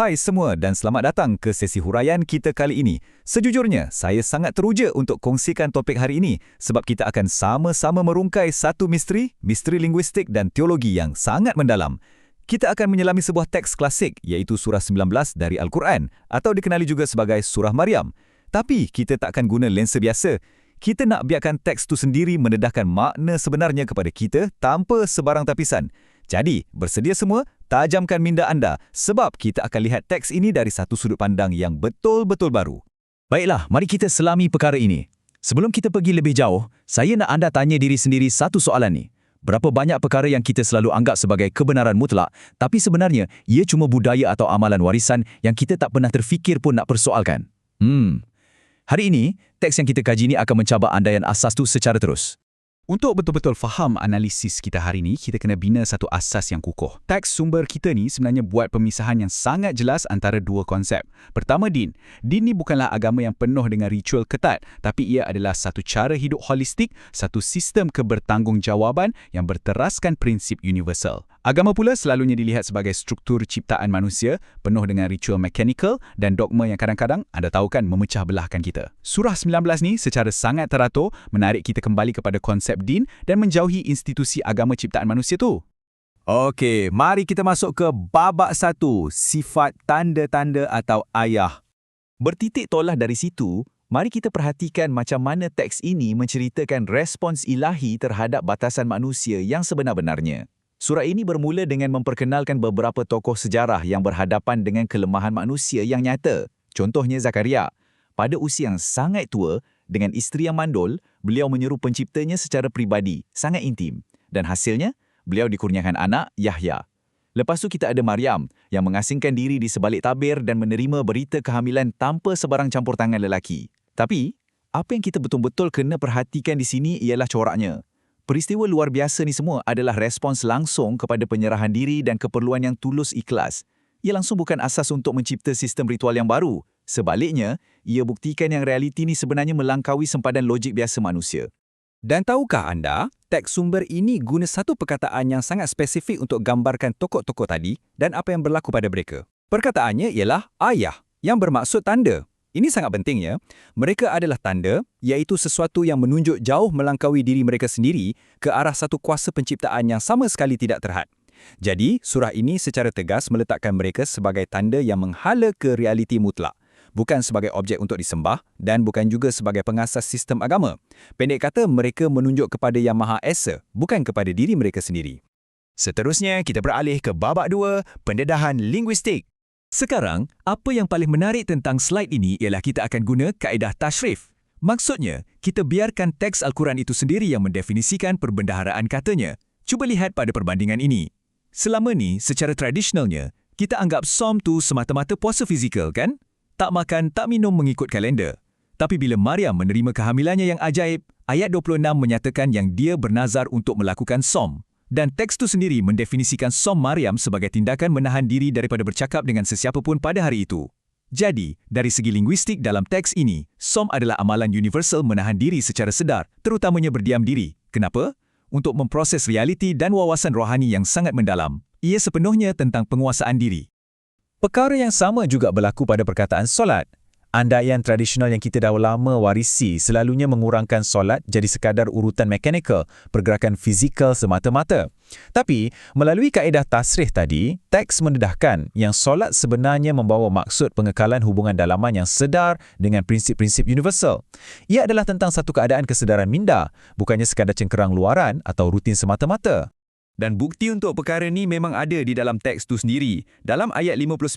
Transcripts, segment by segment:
Hai semua dan selamat datang ke sesi huraian kita kali ini. Sejujurnya, saya sangat teruja untuk kongsikan topik hari ini sebab kita akan sama-sama merungkai satu misteri linguistik dan teologi yang sangat mendalam. Kita akan menyelami sebuah teks klasik iaitu surah 19 dari Al-Quran atau dikenali juga sebagai surah Maryam. Tapi kita tak akan guna lensa biasa. Kita nak biarkan teks itu sendiri mendedahkan makna sebenarnya kepada kita tanpa sebarang tapisan. Jadi, bersedia semua? Tajamkan minda anda sebab kita akan lihat teks ini dari satu sudut pandang yang betul-betul baru. Baiklah, mari kita selami perkara ini. Sebelum kita pergi lebih jauh, saya nak anda tanya diri sendiri satu soalan ni. Berapa banyak perkara yang kita selalu anggap sebagai kebenaran mutlak, tapi sebenarnya ia cuma budaya atau amalan warisan yang kita tak pernah terfikir pun nak persoalkan? Hari ini, teks yang kita kaji ini akan mencabar andaian asas tu secara terus. Untuk betul-betul faham analisis kita hari ini, kita kena bina satu asas yang kukuh. Teks sumber kita ni sebenarnya buat pemisahan yang sangat jelas antara dua konsep. Pertama, din. Din ni bukanlah agama yang penuh dengan ritual ketat, tapi ia adalah satu cara hidup holistik, satu sistem kebertanggungjawabkan yang berteraskan prinsip universal. Agama pula selalunya dilihat sebagai struktur ciptaan manusia, penuh dengan ritual mechanical dan dogma yang kadang-kadang, anda tahu kan, memecah belahkan kita. Surah 19 ni secara sangat teratur menarik kita kembali kepada konsep din dan menjauhi institusi agama ciptaan manusia tu. Okey, mari kita masuk ke babak 1, sifat tanda-tanda atau ayah. Bertitik tolak dari situ, mari kita perhatikan macam mana teks ini menceritakan respons ilahi terhadap batasan manusia yang sebenar-benarnya. Surah ini bermula dengan memperkenalkan beberapa tokoh sejarah yang berhadapan dengan kelemahan manusia yang nyata. Contohnya Zakaria. Pada usia yang sangat tua, dengan isteri yang mandul, beliau menyeru penciptanya secara pribadi, sangat intim. Dan hasilnya, beliau dikurniakan anak, Yahya. Lepas tu kita ada Maryam, yang mengasingkan diri di sebalik tabir dan menerima berita kehamilan tanpa sebarang campur tangan lelaki. Tapi, apa yang kita betul-betul kena perhatikan di sini ialah coraknya. Peristiwa luar biasa ni semua adalah respons langsung kepada penyerahan diri dan keperluan yang tulus ikhlas. Ia langsung bukan asas untuk mencipta sistem ritual yang baru. Sebaliknya, ia buktikan yang realiti ni sebenarnya melangkaui sempadan logik biasa manusia. Dan tahukah anda, teks sumber ini guna satu perkataan yang sangat spesifik untuk gambarkan tokoh-tokoh tadi dan apa yang berlaku pada mereka. Perkataannya ialah ayah, yang bermaksud tanda. Ini sangat penting ya. Mereka adalah tanda, iaitu sesuatu yang menunjuk jauh melangkaui diri mereka sendiri ke arah satu kuasa penciptaan yang sama sekali tidak terhad. Jadi, surah ini secara tegas meletakkan mereka sebagai tanda yang menghala ke realiti mutlak. Bukan sebagai objek untuk disembah dan bukan juga sebagai pengasas sistem agama. Pendek kata, mereka menunjuk kepada Yang Maha Esa, bukan kepada diri mereka sendiri. Seterusnya, kita beralih ke babak 2, pendedahan linguistik. Sekarang, apa yang paling menarik tentang slide ini ialah kita akan guna kaedah tashrif. Maksudnya, kita biarkan teks Al-Quran itu sendiri yang mendefinisikan perbendaharaan katanya. Cuba lihat pada perbandingan ini. Selama ni, secara tradisionalnya, kita anggap som tu semata-mata puasa fizikal, kan? Tak makan, tak minum mengikut kalender. Tapi bila Maryam menerima kehamilannya yang ajaib, ayat 26 menyatakan yang dia bernazar untuk melakukan som. Dan teks itu sendiri mendefinisikan som Maryam sebagai tindakan menahan diri daripada bercakap dengan sesiapa pun pada hari itu. Jadi, dari segi linguistik dalam teks ini, som adalah amalan universal menahan diri secara sedar, terutamanya berdiam diri. Kenapa? Untuk memproses realiti dan wawasan rohani yang sangat mendalam. Ia sepenuhnya tentang penguasaan diri. Perkara yang sama juga berlaku pada perkataan solat. Andaian tradisional yang kita dah lama warisi selalunya mengurangkan solat jadi sekadar urutan mekanikal, pergerakan fizikal semata-mata. Tapi, melalui kaedah tasrih tadi, teks mendedahkan yang solat sebenarnya membawa maksud pengekalan hubungan dalaman yang sedar dengan prinsip-prinsip universal. Ia adalah tentang satu keadaan kesedaran minda, bukannya sekadar cengkerang luaran atau rutin semata-mata. Dan bukti untuk perkara ni memang ada di dalam teks tu sendiri. Dalam ayat 59,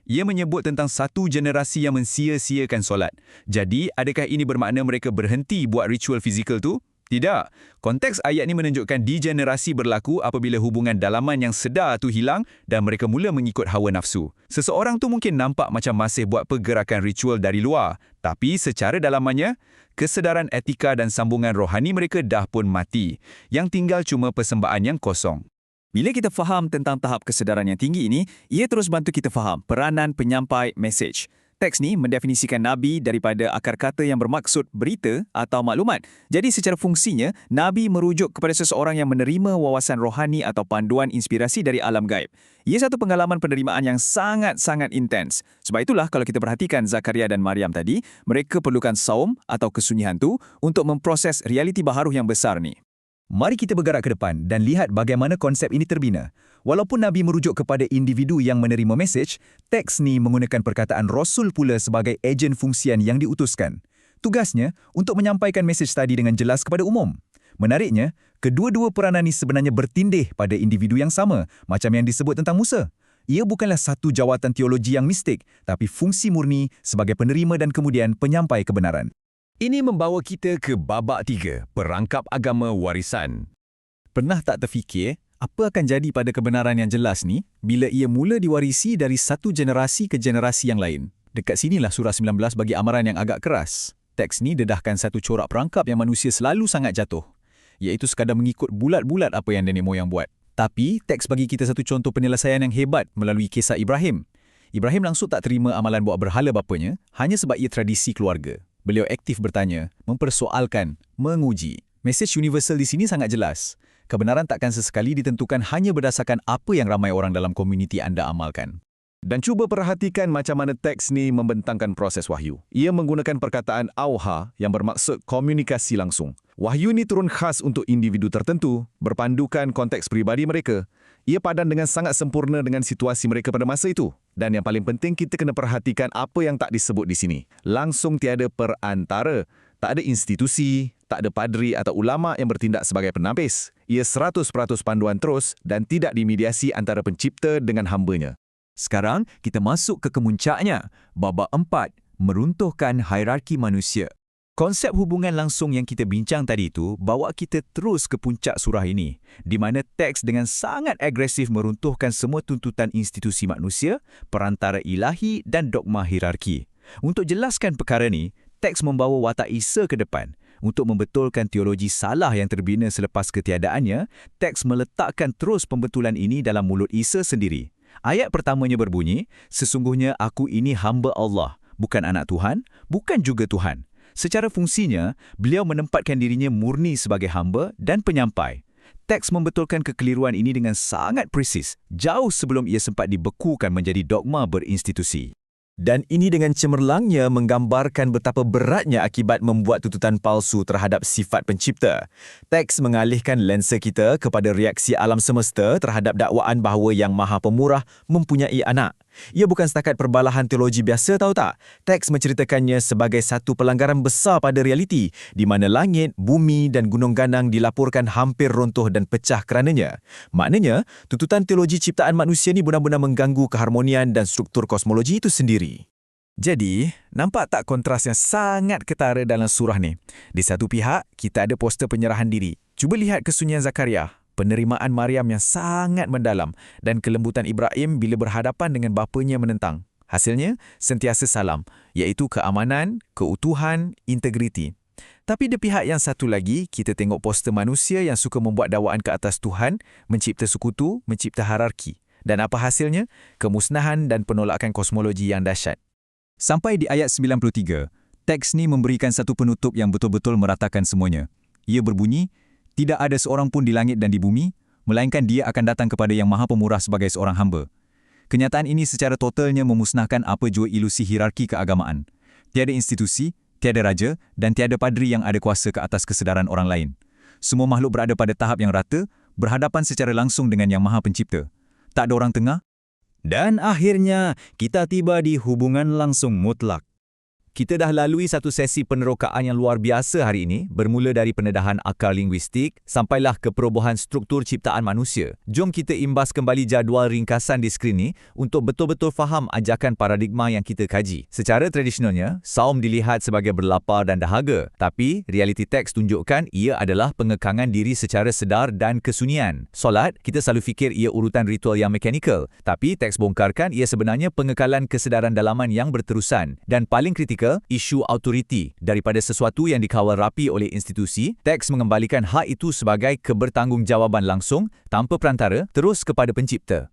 ia menyebut tentang satu generasi yang mensia-siakan solat. Jadi, adakah ini bermakna mereka berhenti buat ritual fizikal tu? Tidak. Konteks ayat ni menunjukkan degenerasi berlaku apabila hubungan dalaman yang sedar tu hilang dan mereka mula mengikut hawa nafsu. Seseorang tu mungkin nampak macam masih buat pergerakan ritual dari luar, tapi secara dalamannya, kesedaran etika dan sambungan rohani mereka dah pun mati. Yang tinggal cuma persembahan yang kosong. Bila kita faham tentang tahap kesedaran yang tinggi ini, ia terus bantu kita faham peranan penyampai mesej. Teks ni mendefinisikan Nabi daripada akar kata yang bermaksud berita atau maklumat. Jadi secara fungsinya, Nabi merujuk kepada seseorang yang menerima wawasan rohani atau panduan inspirasi dari alam gaib. Ia satu pengalaman penerimaan yang sangat-sangat intens. Sebab itulah kalau kita perhatikan Zakaria dan Maryam tadi, mereka perlukan saum atau kesunyian tu untuk memproses realiti baharu yang besar ni. Mari kita bergerak ke depan dan lihat bagaimana konsep ini terbina. Walaupun Nabi merujuk kepada individu yang menerima mesej, teks ni menggunakan perkataan Rasul pula sebagai ejen fungsian yang diutuskan. Tugasnya untuk menyampaikan mesej tadi dengan jelas kepada umum. Menariknya, kedua-dua peranan ini sebenarnya bertindih pada individu yang sama, macam yang disebut tentang Musa. Ia bukanlah satu jawatan teologi yang mistik, tapi fungsi murni sebagai penerima dan kemudian penyampai kebenaran. Ini membawa kita ke babak 3, perangkap agama warisan. Pernah tak terfikir, apa akan jadi pada kebenaran yang jelas ni bila ia mula diwarisi dari satu generasi ke generasi yang lain? Dekat sinilah surah 19 bagi amaran yang agak keras. Teks ni dedahkan satu corak perangkap yang manusia selalu sangat jatuh, iaitu sekadar mengikut bulat-bulat apa yang nenek moyang buat. Tapi, teks bagi kita satu contoh penyelesaian yang hebat melalui kisah Ibrahim. Ibrahim langsung tak terima amalan buat berhala bapanya hanya sebab ia tradisi keluarga. Beliau aktif bertanya, mempersoalkan, menguji. Mesej universal di sini sangat jelas. Kebenaran takkan sesekali ditentukan hanya berdasarkan apa yang ramai orang dalam komuniti anda amalkan. Dan cuba perhatikan macam mana teks ni membentangkan proses wahyu. Ia menggunakan perkataan auha yang bermaksud komunikasi langsung. Wahyu ni turun khas untuk individu tertentu, berpandukan konteks peribadi mereka. Ia padan dengan sangat sempurna dengan situasi mereka pada masa itu. Dan yang paling penting, kita kena perhatikan apa yang tak disebut di sini. Langsung tiada perantara. Tak ada institusi, tak ada padri atau ulama yang bertindak sebagai penampis. Ia 100% panduan terus dan tidak dimediasi antara pencipta dengan hambanya. Sekarang, kita masuk ke kemuncaknya. Babak 4, meruntuhkan hierarki manusia. Konsep hubungan langsung yang kita bincang tadi itu bawa kita terus ke puncak surah ini, di mana teks dengan sangat agresif meruntuhkan semua tuntutan institusi manusia, perantara ilahi dan dogma hierarki. Untuk jelaskan perkara ni, teks membawa watak Isa ke depan. Untuk membetulkan teologi salah yang terbina selepas ketiadaannya, teks meletakkan terus pembetulan ini dalam mulut Isa sendiri. Ayat pertamanya berbunyi, sesungguhnya aku ini hamba Allah, bukan anak Tuhan, bukan juga Tuhan. Secara fungsinya, beliau menempatkan dirinya murni sebagai hamba dan penyampai. Teks membetulkan kekeliruan ini dengan sangat presis, jauh sebelum ia sempat dibekukan menjadi dogma berinstitusi. Dan ini dengan cemerlangnya menggambarkan betapa beratnya akibat membuat tuntutan palsu terhadap sifat pencipta. Teks mengalihkan lensa kita kepada reaksi alam semesta terhadap dakwaan bahawa Yang Maha Pemurah mempunyai anak. Ia bukan setakat perbalahan teologi biasa, tahu tak? Teks menceritakannya sebagai satu pelanggaran besar pada realiti, di mana langit, bumi dan gunung ganang dilaporkan hampir runtuh dan pecah kerananya. Maknanya, tuntutan teologi ciptaan manusia ni benar-benar mengganggu keharmonian dan struktur kosmologi itu sendiri. Jadi, nampak tak kontras yang sangat ketara dalam surah ni? Di satu pihak, kita ada poster penyerahan diri. Cuba lihat kesunyian Zakaria, penerimaan Maryam yang sangat mendalam dan kelembutan Ibrahim bila berhadapan dengan bapanya menentang. Hasilnya, sentiasa salam, iaitu keamanan, keutuhan, integriti. Tapi di pihak yang satu lagi, kita tengok poster manusia yang suka membuat dakwaan ke atas Tuhan, mencipta sekutu, mencipta hierarki. Dan apa hasilnya? Kemusnahan dan penolakan kosmologi yang dahsyat. Sampai di ayat 93, teks ni memberikan satu penutup yang betul-betul meratakan semuanya. Ia berbunyi, tidak ada seorang pun di langit dan di bumi, melainkan dia akan datang kepada Yang Maha Pemurah sebagai seorang hamba. Kenyataan ini secara totalnya memusnahkan apa jua ilusi hierarki keagamaan. Tiada institusi, tiada raja dan tiada padri yang ada kuasa ke atas kesedaran orang lain. Semua makhluk berada pada tahap yang rata, berhadapan secara langsung dengan Yang Maha Pencipta. Tak ada orang tengah. Dan akhirnya, kita tiba di hubungan langsung mutlak. Kita dah lalui satu sesi penerokaan yang luar biasa hari ini, bermula dari pendedahan akar linguistik sampailah ke perobohan struktur ciptaan manusia. Jom kita imbas kembali jadual ringkasan di skrin ni untuk betul-betul faham ajakan paradigma yang kita kaji. Secara tradisionalnya, saum dilihat sebagai berlapar dan dahaga, tapi realiti teks tunjukkan ia adalah pengekangan diri secara sedar dan kesunyian. Solat, kita selalu fikir ia urutan ritual yang mekanikal, tapi teks bongkarkan ia sebenarnya pengekalan kesedaran dalaman yang berterusan. Dan paling kritikal, isu autoriti. Daripada sesuatu yang dikawal rapi oleh institusi, teks mengembalikan hak itu sebagai kebertanggungjawabaan langsung, tanpa perantara, terus kepada pencipta.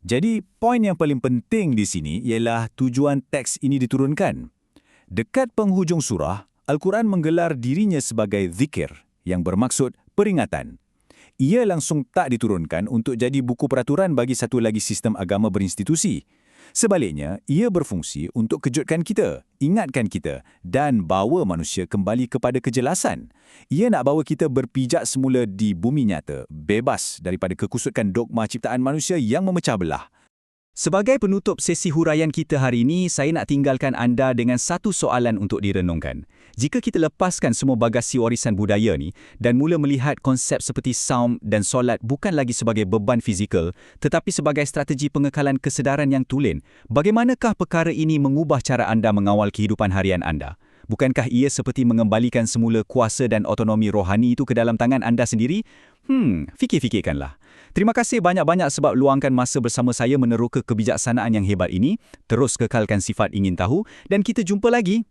Jadi, poin yang paling penting di sini ialah tujuan teks ini diturunkan. Dekat penghujung surah, Al-Quran menggelar dirinya sebagai zikir yang bermaksud peringatan. Ia langsung tak diturunkan untuk jadi buku peraturan bagi satu lagi sistem agama berinstitusi. Sebaliknya, ia berfungsi untuk kejutkan kita, ingatkan kita dan bawa manusia kembali kepada kejelasan. Ia nak bawa kita berpijak semula di bumi nyata, bebas daripada kekusutan dogma ciptaan manusia yang memecah belah. Sebagai penutup sesi huraian kita hari ini, saya nak tinggalkan anda dengan satu soalan untuk direnungkan. Jika kita lepaskan semua bagasi warisan budaya ni dan mula melihat konsep seperti saum dan solat bukan lagi sebagai beban fizikal, tetapi sebagai strategi pengekalan kesedaran yang tulen, bagaimanakah perkara ini mengubah cara anda mengawal kehidupan harian anda? Bukankah ia seperti mengembalikan semula kuasa dan otonomi rohani itu ke dalam tangan anda sendiri? Fikir-fikirkanlah. Terima kasih banyak-banyak sebab luangkan masa bersama saya meneroka kebijaksanaan yang hebat ini. Terus kekalkan sifat ingin tahu dan kita jumpa lagi.